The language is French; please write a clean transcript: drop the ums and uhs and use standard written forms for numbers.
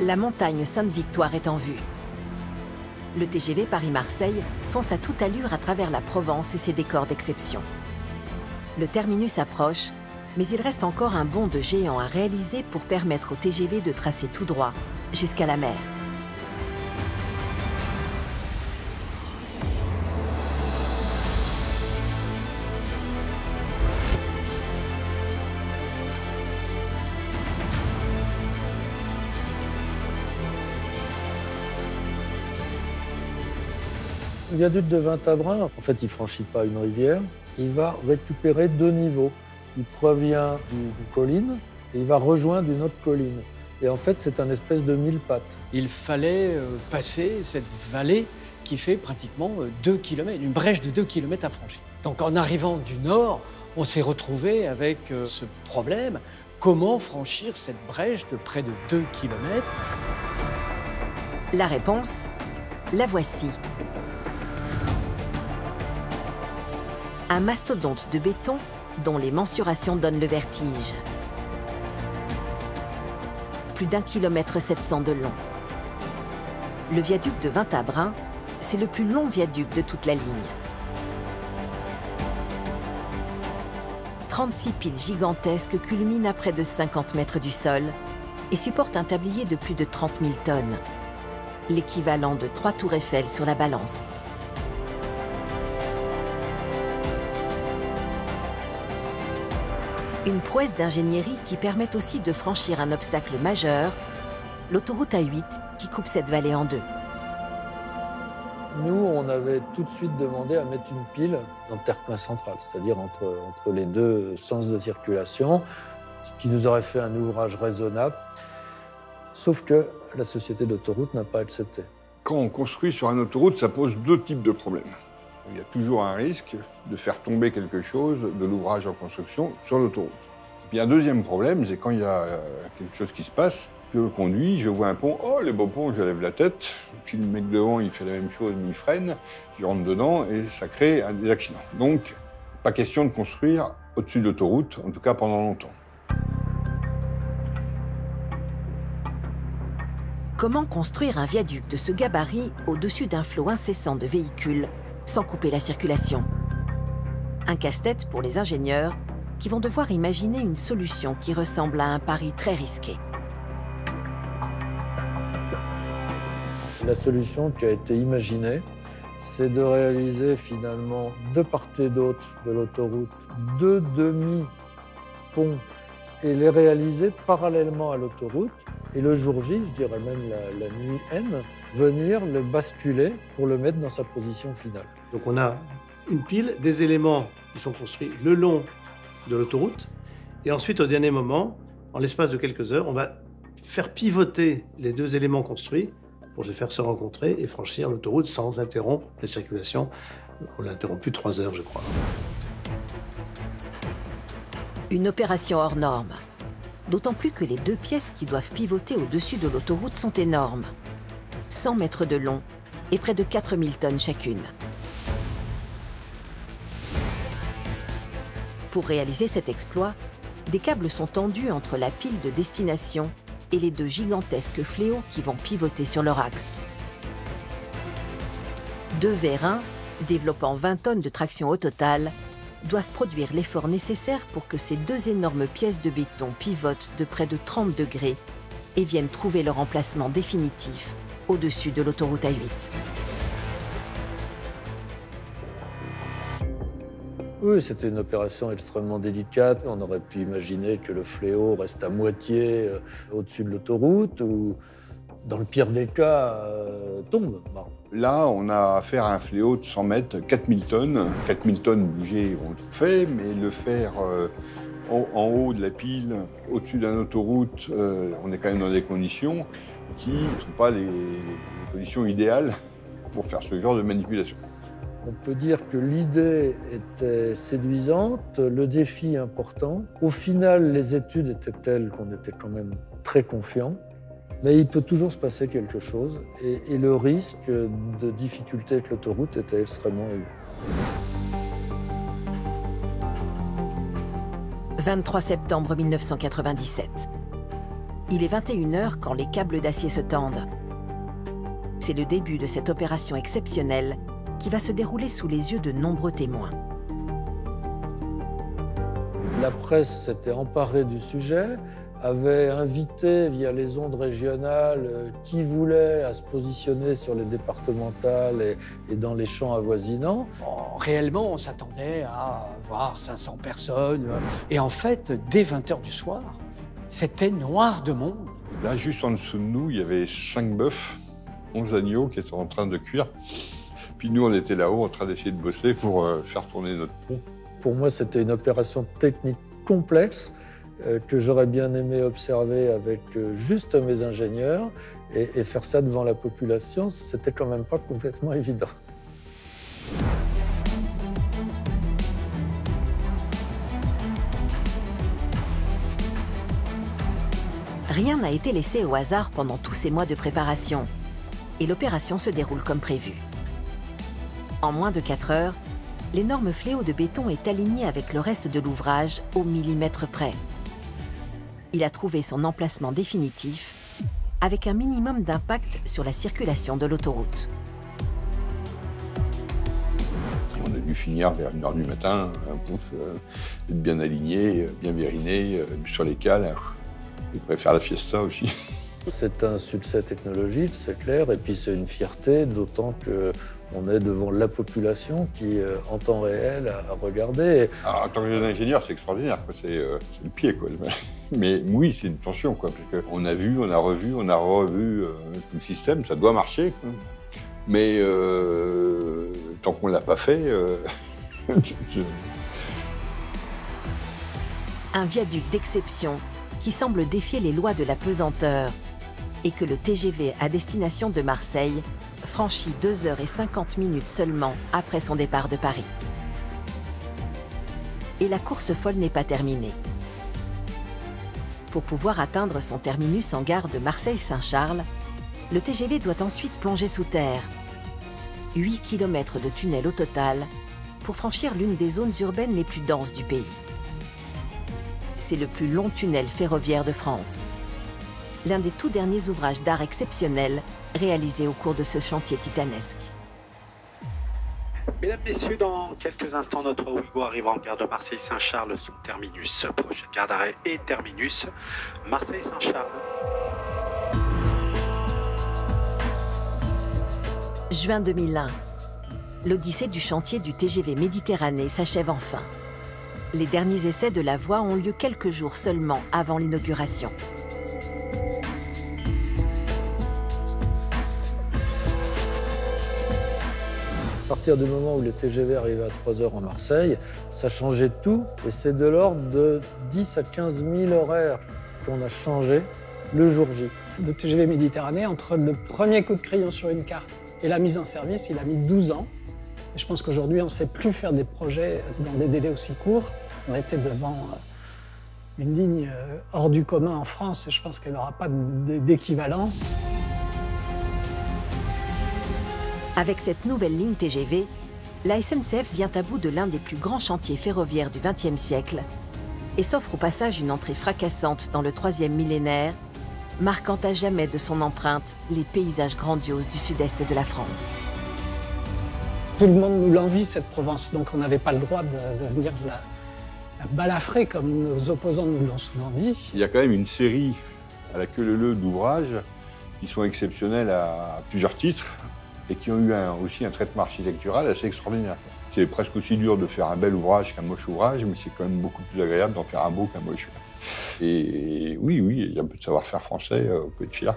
La montagne Sainte-Victoire est en vue. Le TGV Paris-Marseille fonce à toute allure à travers la Provence et ses décors d'exception. Le terminus approche, mais il reste encore un bond de géant à réaliser pour permettre au TGV de tracer tout droit jusqu'à la mer. Le viaduc de Vintabren, en fait, il ne franchit pas une rivière, il va récupérer 2 niveaux. Il provient d'une colline et il va rejoindre une autre colline. Et en fait, c'est un espèce de mille-pattes. Il fallait passer cette vallée qui fait pratiquement 2 km, une brèche de 2 km à franchir. Donc en arrivant du nord, on s'est retrouvé avec ce problème. Comment franchir cette brèche de près de 2 km? La réponse, la voici. Un mastodonte de béton dont les mensurations donnent le vertige. Plus d'1,7 km de long. Le viaduc de Vintabren, c'est le plus long viaduc de toute la ligne. 36 piles gigantesques culminent à près de 50 mètres du sol et supportent un tablier de plus de 30 000 tonnes, l'équivalent de 3 tours Eiffel sur la balance. Une prouesse d'ingénierie qui permet aussi de franchir un obstacle majeur, l'autoroute A8 qui coupe cette vallée en deux. Nous, on avait tout de suite demandé à mettre une pile dans le terre-plein central, c'est-à-dire entre les deux sens de circulation, ce qui nous aurait fait un ouvrage raisonnable, sauf que la société d'autoroute n'a pas accepté. Quand on construit sur une autoroute, ça pose 2 types de problèmes. Il y a toujours un risque de faire tomber quelque chose de l'ouvrage en construction sur l'autoroute. Puis un deuxième problème, c'est quand il y a quelque chose qui se passe, je conduis, je vois un pont, oh les beaux ponts, je lève la tête, puis le mec devant il fait la même chose, mais il freine, je rentre dedans et ça crée des accidents. Donc, pas question de construire au-dessus de l'autoroute, en tout cas pendant longtemps. Comment construire un viaduc de ce gabarit au-dessus d'un flot incessant de véhicules sans couper la circulation? Un casse-tête pour les ingénieurs qui vont devoir imaginer une solution qui ressemble à un pari très risqué. La solution qui a été imaginée, c'est de réaliser finalement de part et d'autre de l'autoroute 2 demi-ponts et les réaliser parallèlement à l'autoroute. Et le jour J, je dirais même la nuit N, venir le basculer pour le mettre dans sa position finale. Donc on a une pile, des éléments qui sont construits le long de l'autoroute. Et ensuite, au dernier moment, en l'espace de quelques heures, on va faire pivoter les 2 éléments construits pour les faire se rencontrer et franchir l'autoroute sans interrompre la circulation. On l'a interrompu 3 heures, je crois. Une opération hors norme. D'autant plus que les 2 pièces qui doivent pivoter au-dessus de l'autoroute sont énormes. 100 mètres de long et près de 4000 tonnes chacune. Pour réaliser cet exploit, des câbles sont tendus entre la pile de destination et les 2 gigantesques fléaux qui vont pivoter sur leur axe. 2 vérins, développant 20 tonnes de traction au total, doivent produire l'effort nécessaire pour que ces 2 énormes pièces de béton pivotent de près de 30 degrés et viennent trouver leur emplacement définitif au-dessus de l'autoroute A8. Oui, c'était une opération extrêmement délicate. On aurait pu imaginer que le fléau reste à moitié au-dessus de l'autoroute ou, dans le pire des cas, tombe. Bon. Là, on a affaire à un fléau de 100 mètres, 4000 tonnes. 4000 tonnes bougées, on le fait, mais le faire en haut de la pile, au-dessus d'une autoroute, on est quand même dans des conditions qui ne sont pas les conditions idéales pour faire ce genre de manipulation. On peut dire que l'idée était séduisante, le défi important. Au final, les études étaient telles qu'on était quand même très confiants. Mais il peut toujours se passer quelque chose et le risque de difficulté avec l'autoroute était extrêmement élevé. 23 septembre 1997. Il est 21h quand les câbles d'acier se tendent. C'est le début de cette opération exceptionnelle qui va se dérouler sous les yeux de nombreux témoins. La presse s'était emparée du sujet, avait invité via les ondes régionales qui voulait à se positionner sur les départementales et dans les champs avoisinants. Réellement, on s'attendait à voir 500 personnes. Et en fait, dès 20h du soir, c'était noir de monde. Là, juste en dessous de nous, il y avait 5 bœufs, 11 agneaux qui étaient en train de cuire. Puis nous, on était là-haut en train d'essayer de bosser pour faire tourner notre pont. Pour moi, c'était une opération technique complexe que j'aurais bien aimé observer avec juste mes ingénieurs et faire ça devant la population, c'était quand même pas complètement évident. Rien n'a été laissé au hasard pendant tous ces mois de préparation. Et l'opération se déroule comme prévu. En moins de 4 heures, l'énorme fléau de béton est aligné avec le reste de l'ouvrage au millimètre près. Il a trouvé son emplacement définitif avec un minimum d'impact sur la circulation de l'autoroute. On a dû finir vers 1h du matin, être bien aligné, bien vériné, sur les cales. Je préfère la fiesta aussi. C'est un succès technologique, c'est clair, et puis c'est une fierté, d'autant qu'on est devant la population qui, en temps réel, a regardé. Alors, en tant que jeune ingénieur, c'est extraordinaire, c'est le pied, quoi. Mais oui, c'est une tension, quoi, parce qu'on a vu, on a revu tout le système, ça doit marcher, quoi. Mais tant qu'on ne l'a pas fait... Un viaduc d'exception qui semble défier les lois de la pesanteur et que le TGV à destination de Marseille franchit 2h50 seulement après son départ de Paris. Et la course folle n'est pas terminée. Pour pouvoir atteindre son terminus en gare de Marseille-Saint-Charles, le TGV doit ensuite plonger sous terre. 8 km de tunnel au total pour franchir l'une des zones urbaines les plus denses du pays. C'est le plus long tunnel ferroviaire de France. L'un des tout derniers ouvrages d'art exceptionnels réalisés au cours de ce chantier titanesque. Mesdames, Messieurs, dans quelques instants, notre Ouigo arrivera en gare de Marseille-Saint-Charles, son terminus. Prochaine gare d'arrêt et terminus, Marseille-Saint-Charles. Juin 2001. L'odyssée du chantier du TGV Méditerranée s'achève enfin. Les derniers essais de la voie ont lieu quelques jours seulement avant l'inauguration. À partir du moment où le TGV arrivait à 3 heures en Marseille, ça changeait tout. Et c'est de l'ordre de 10 à 15 000 horaires qu'on a changé le jour J. Le TGV Méditerranée, entre le premier coup de crayon sur une carte et la mise en service, il a mis 12 ans. Et je pense qu'aujourd'hui, on ne sait plus faire des projets dans des délais aussi courts. On était devant une ligne hors du commun en France et je pense qu'elle n'aura pas d'équivalent. Avec cette nouvelle ligne TGV, la SNCF vient à bout de l'un des plus grands chantiers ferroviaires du XXe siècle et s'offre au passage une entrée fracassante dans le 3e millénaire, marquant à jamais de son empreinte les paysages grandioses du sud-est de la France. Tout le monde nous l'envie, cette Provence, donc on n'avait pas le droit de venir la balafrer, comme nos opposants nous l'ont souvent dit. Il y a quand même une série à la queue leu-leu d'ouvrages qui sont exceptionnels à plusieurs titres et qui ont eu aussi un traitement architectural assez extraordinaire. C'est presque aussi dur de faire un bel ouvrage qu'un moche ouvrage, mais c'est quand même beaucoup plus agréable d'en faire un beau qu'un moche. Et oui, il y a un peu de savoir-faire français, on peut être fier.